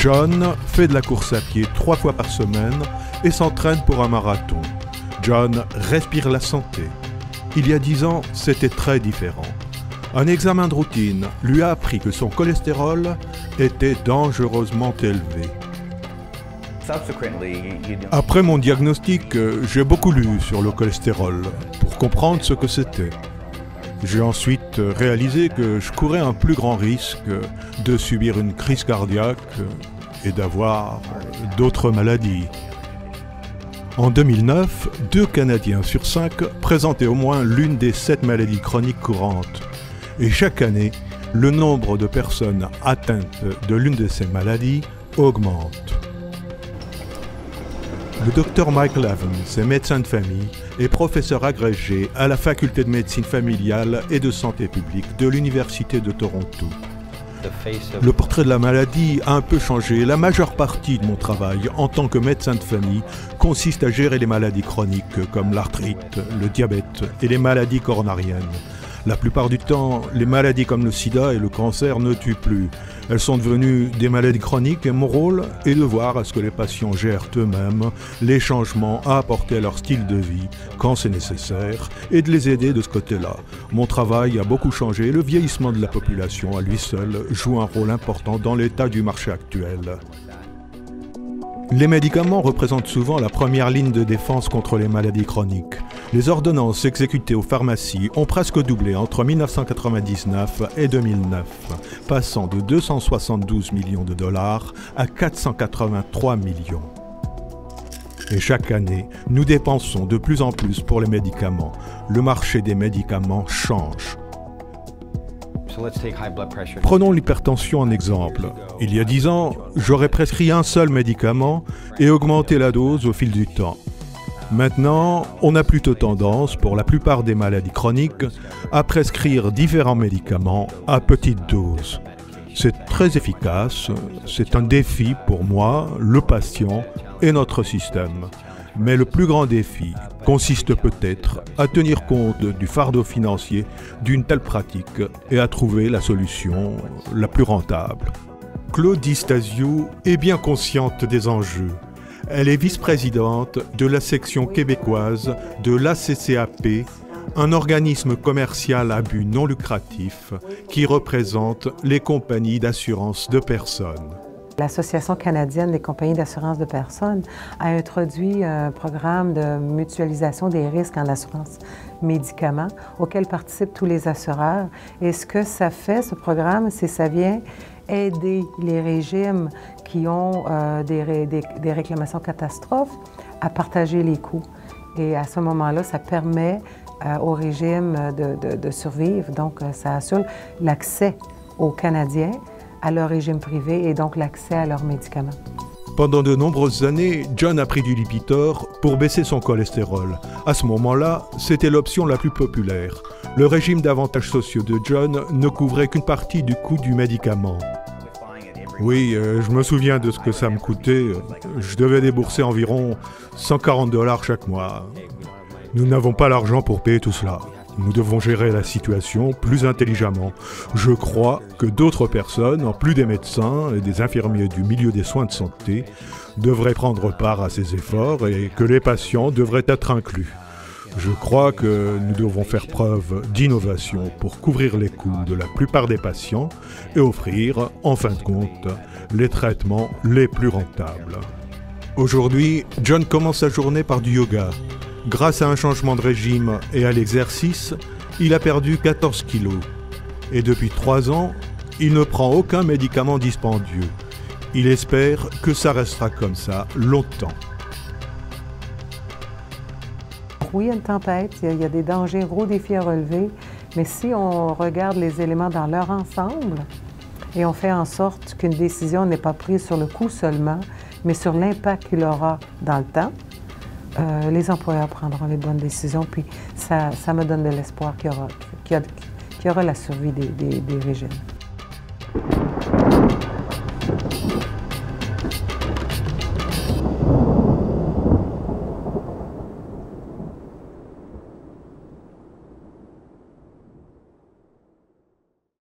John fait de la course à pied 3 fois par semaine et s'entraîne pour un marathon. John respire la santé. Il y a 10 ans, c'était très différent. Un examen de routine lui a appris que son cholestérol était dangereusement élevé. Après mon diagnostic, j'ai beaucoup lu sur le cholestérol pour comprendre ce que c'était. J'ai ensuite réalisé que je courais un plus grand risque de subir une crise cardiaque et d'avoir d'autres maladies. En 2009, 2 Canadiens sur 5 présentaient au moins l'une des 7 maladies chroniques courantes. Et chaque année, le nombre de personnes atteintes de l'une de ces maladies augmente. Le docteur Michael Evans est médecin de famille et professeur agrégé à la faculté de médecine familiale et de santé publique de l'Université de Toronto. Le portrait de la maladie a un peu changé. La majeure partie de mon travail en tant que médecin de famille consiste à gérer les maladies chroniques comme l'arthrite, le diabète et les maladies coronariennes. La plupart du temps, les maladies comme le sida et le cancer ne tuent plus. Elles sont devenues des maladies chroniques et mon rôle est de voir à ce que les patients gèrent eux-mêmes les changements à apporter à leur style de vie quand c'est nécessaire et de les aider de ce côté-là. Mon travail a beaucoup changé et le vieillissement de la population à lui seul joue un rôle important dans l'état du marché actuel. Les médicaments représentent souvent la première ligne de défense contre les maladies chroniques. Les ordonnances exécutées aux pharmacies ont presque doublé entre 1999 et 2009, passant de 272 millions de dollars à 483 millions. Et chaque année, nous dépensons de plus en plus pour les médicaments. Le marché des médicaments change. Prenons l'hypertension en exemple. Il y a 10 ans, j'aurais prescrit un seul médicament et augmenté la dose au fil du temps. Maintenant, on a plutôt tendance, pour la plupart des maladies chroniques, à prescrire différents médicaments à petite dose. C'est très efficace, c'est un défi pour moi, le patient et notre système. Mais le plus grand défi consiste peut-être à tenir compte du fardeau financier d'une telle pratique et à trouver la solution la plus rentable. Claudie Stasiou est bien consciente des enjeux. Elle est vice-présidente de la section québécoise de l'ACCAP, un organisme commercial à but non lucratif qui représente les compagnies d'assurance de personnes. L'Association canadienne des compagnies d'assurance de personnes a introduit un programme de mutualisation des risques en assurance médicaments auquel participent tous les assureurs. Et ce que ça fait, ce programme, c'est que ça vient aider les régimes qui ont des réclamations catastrophes à partager les coûts. Et à ce moment-là, ça permet au régime de survivre. Donc, ça assure l'accès aux Canadiens à leur régime privé et donc l'accès à leurs médicaments. Pendant de nombreuses années, John a pris du Lipitor pour baisser son cholestérol. À ce moment-là, c'était l'option la plus populaire. Le régime d'avantages sociaux de John ne couvrait qu'une partie du coût du médicament. Oui, je me souviens de ce que ça me coûtait. Je devais débourser environ 140 $ chaque mois. Nous n'avons pas l'argent pour payer tout cela. Nous devons gérer la situation plus intelligemment. Je crois que d'autres personnes, en plus des médecins et des infirmiers du milieu des soins de santé, devraient prendre part à ces efforts et que les patients devraient être inclus. Je crois que nous devons faire preuve d'innovation pour couvrir les coûts de la plupart des patients et offrir, en fin de compte, les traitements les plus rentables. Aujourd'hui, John commence sa journée par du yoga. Grâce à un changement de régime et à l'exercice, il a perdu 14 kilos. Et depuis 3 ans, il ne prend aucun médicament dispendieux. Il espère que ça restera comme ça longtemps. Oui, il y a une tempête, il y a des dangers, gros défis à relever, mais si on regarde les éléments dans leur ensemble et on fait en sorte qu'une décision n'est pas prise sur le coût seulement, mais sur l'impact qu'il aura dans le temps, les employeurs prendront les bonnes décisions, puis ça me donne de l'espoir qu'il y aura la survie des régimes.